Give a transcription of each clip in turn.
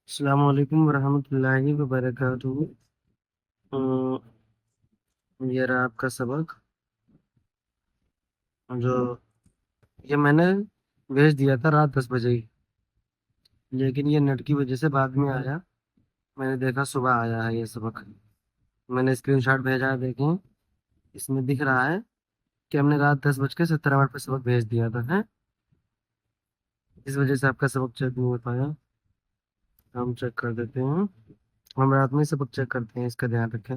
السلام علیکم ورحمۃ اللہ وبرکاتہ۔ آ، یہ رہا آپ کا سبق جو یہ میں نے بھیج دیا تھا رات 10 بجے ہی، لیکن یہ نیٹ کی وجہ سے بعد میں آیا۔ میں نے دیکھا صبح آیا ہے یہ سبق، میں نے اسکرین شاٹ بھیجا ہے، دیکھیں اس میں دکھ رہا ہے کہ ہم نے رات 10:17 پہ سبق بھیج دیا تھا ہے، اس وجہ سے آپ کا سبق چیک نہیں ہو پایا۔ ہم چیک کر دیتے ہیں، ہم رات میں ہی سبق چیک کرتے ہیں، اس کا دھیان رکھیں۔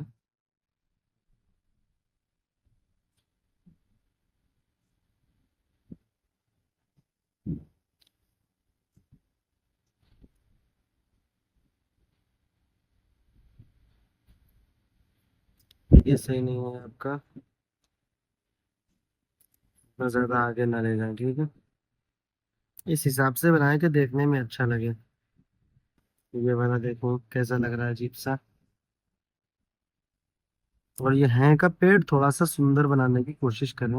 یہ صحیح نہیں ہے آپ کا، اتنا زیادہ آگے نہ لے جائیں، ٹھیک ہے؟ اس حساب سے بنائیں کہ دیکھنے میں اچھا لگے۔ یہ والا دیکھو کیسا لگ رہا ہے، عجیب سا۔ اور یہ ہیں کا پیڑ تھوڑا سا سندر بنانے کی کوشش کریں،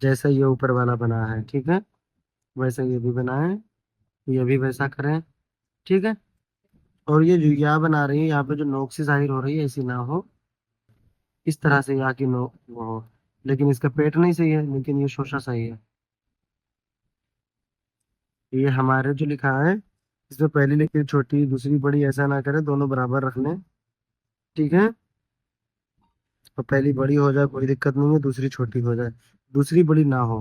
جیسا یہ اوپر والا بنا ہے، ٹھیک ہے؟ ویسا یہ بھی بنائیں، یہ بھی ویسا کریں، ٹھیک ہے؟ اور یہ جو یا بنا رہی ہے یہاں پہ جو نوک سے ظاہر ہو رہی ہے ایسی نہ ہو، اس طرح سے یا کی نوک وہ ہو، لیکن اس کا پیٹ نہیں صحیح ہے، لیکن یہ شوشا صحیح ہے۔ یہ ہمارے جو لکھا ہے اس میں پہلی لکھی چھوٹی دوسری بڑی ایسا نہ کرے، دونوں برابر رکھ لیں، ٹھیک ہے؟ اور پہلی بڑی ہو جائے کوئی دقت نہیں ہے، دوسری چھوٹی ہو جائے، دوسری بڑی نہ ہو،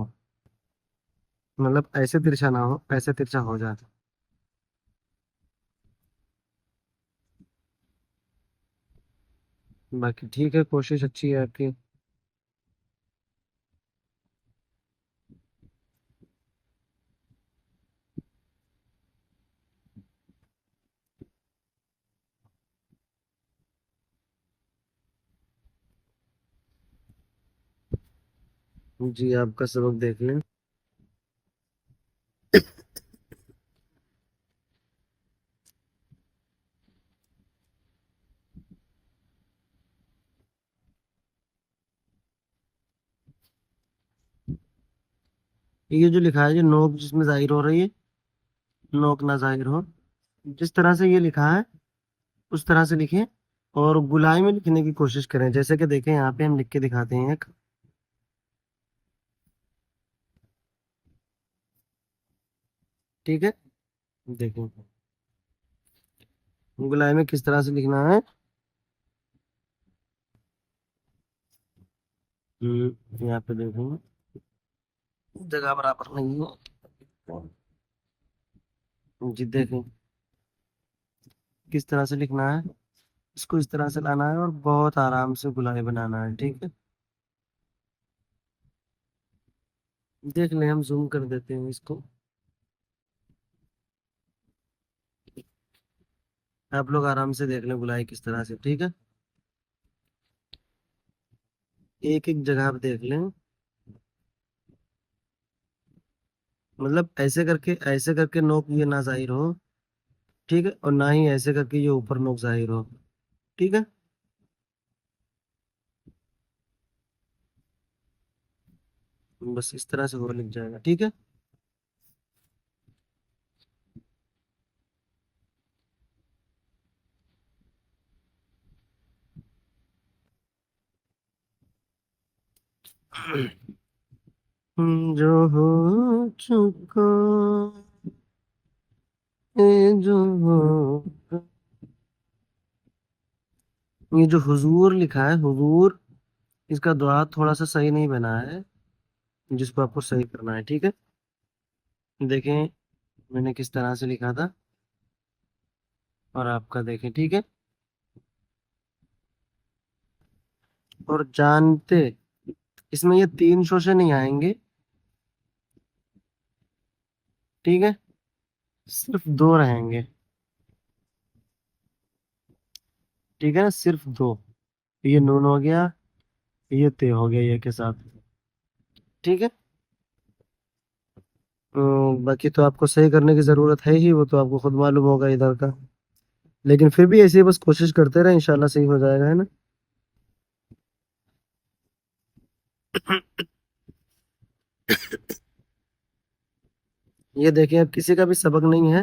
مطلب ایسے ترچھا نہ ہو، ایسے ترچھا ہو جائے۔ باقی ٹھیک ہے، کوشش اچھی ہے آپ کی۔ جی آپ کا سبق دیکھ لیں۔ یہ جو لکھا ہے یہ نوک جس میں ظاہر ہو رہی ہے، نوک نہ ظاہر ہو، جس طرح سے یہ لکھا ہے اس طرح سے لکھیں، اور گلائی میں لکھنے کی کوشش کریں، جیسے کہ دیکھیں یہاں پہ ہم لکھ کے دکھاتے ہیں ایک، ٹھیک ہے؟ دیکھیں گلائی میں کس طرح سے لکھنا ہے۔ یہاں پہ دیکھیں جگہ برابر نہیں ہے، جی دیکھیں کس طرح سے لکھنا ہے، اس کو اس طرح سے لانا ہے اور بہت آرام سے گلائی بنانا ہے، ٹھیک ہے؟ دیکھ لیں، ہم زوم کر دیتے ہیں اس کو، آپ لوگ آرام سے دیکھ لیں گلائی کس طرح سے، ٹھیک ہے؟ ایک ایک جگہ پہ دیکھ لیں، مطلب ایسے کر کے نوک یہ نہ ظاہر ہو، ٹھیک ہے؟ اور نہ ہی ایسے کر کے یہ اوپر نوک ظاہر ہو، ٹھیک ہے؟ بس اس طرح سے وہ لکھ جائے گا، ٹھیک ہے؟ جو ہو چکا ہے جو ہو، یہ جو حضور لکھا ہے حضور، اس کا دعا تھوڑا سا صحیح نہیں بنا ہے، جس کو آپ کو صحیح کرنا ہے، ٹھیک ہے؟ دیکھیں میں نے کس طرح سے لکھا تھا، اور آپ کا دیکھیں، ٹھیک ہے؟ اور جانتے اس میں یہ 3 شوشے نہیں آئیں گے، ٹھیک ہے؟ صرف 2 رہیں گے، ٹھیک ہے نا؟ صرف 2، یہ نون ہو گیا، یہ تے ہو گیا یہ کے ساتھ، ٹھیک ہے؟ باقی تو آپ کو صحیح کرنے کی ضرورت ہے ہی، وہ تو آپ کو خود معلوم ہوگا ادھر کا، لیکن پھر بھی ایسے ہی بس کوشش کرتے رہے، انشاءاللہ صحیح ہو جائے گا، ہے نا؟ یہ دیکھیں اب کسی کا بھی سبق نہیں ہے،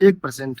1%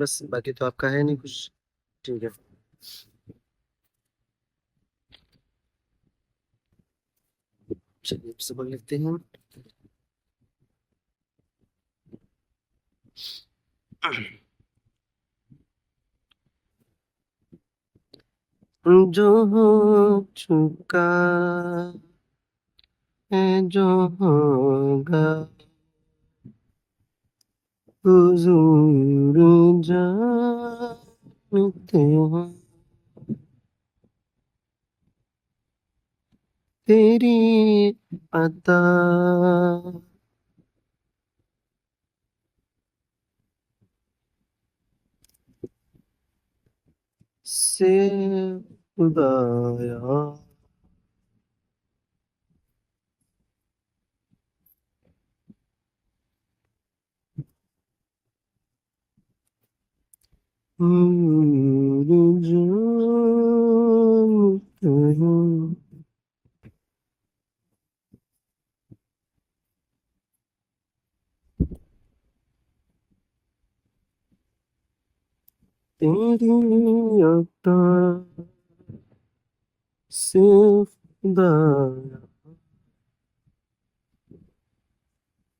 بس باقی تو آپ کا ہے نہیں کچھ. ٹھیک ہے. چلیے سبق لکھتے ہیں. جو ہو چکا ہے جو ہوگا حضور جانتے ہیں تیری عطا سے خدایا حضور جانتے ہیں تیری عطا سے خدایا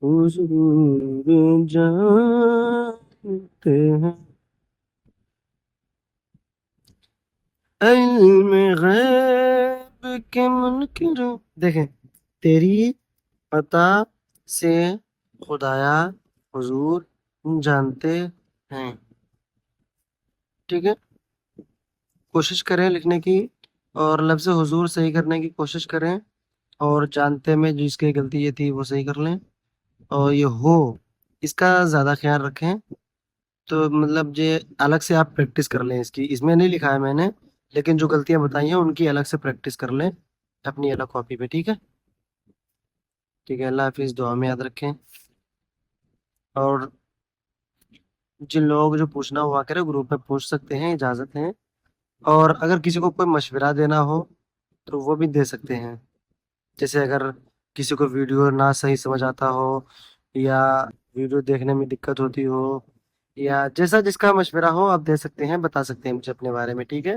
حضور جانتے ہیں علم غیب کے منکر. دیکھیں تیری عطا سے خدایا حضور جانتے ہیں. ٹھیک ہے. کوشش کریں لکھنے کی اور لفظ حضور صحیح کرنے کی کوشش کریں اور جانتے میں جس کی غلطی یہ تھی وہ صحیح کر لیں اور یہ ہو اس کا زیادہ خیال رکھیں. تو مطلب یہ الگ سے آپ پریکٹس کر لیں اس میں نہیں لکھا ہے میں نے لیکن جو غلطیاں بتائی ہیں ان کی الگ سے پریکٹس کر لیں اپنی الگ کاپی پہ. ٹھیک ہے. ٹھیک ہے. اللہ حافظ. دعا میں یاد رکھیں اور جن لوگوں کو جو پوچھنا ہوا کرے گروپ میں پوچھ سکتے ہیں اجازت ہے اور اگر کسی کو کوئی مشورہ دینا ہو تو وہ بھی دے سکتے ہیں. جیسے اگر کسی کو ویڈیو نہ صحیح سمجھ آتا ہو یا ویڈیو دیکھنے میں دقت ہوتی ہو یا جیسا جس کا مشورہ ہو آپ دے سکتے ہیں بتا سکتے ہیں مجھے اپنے بارے میں. ٹھیک ہے.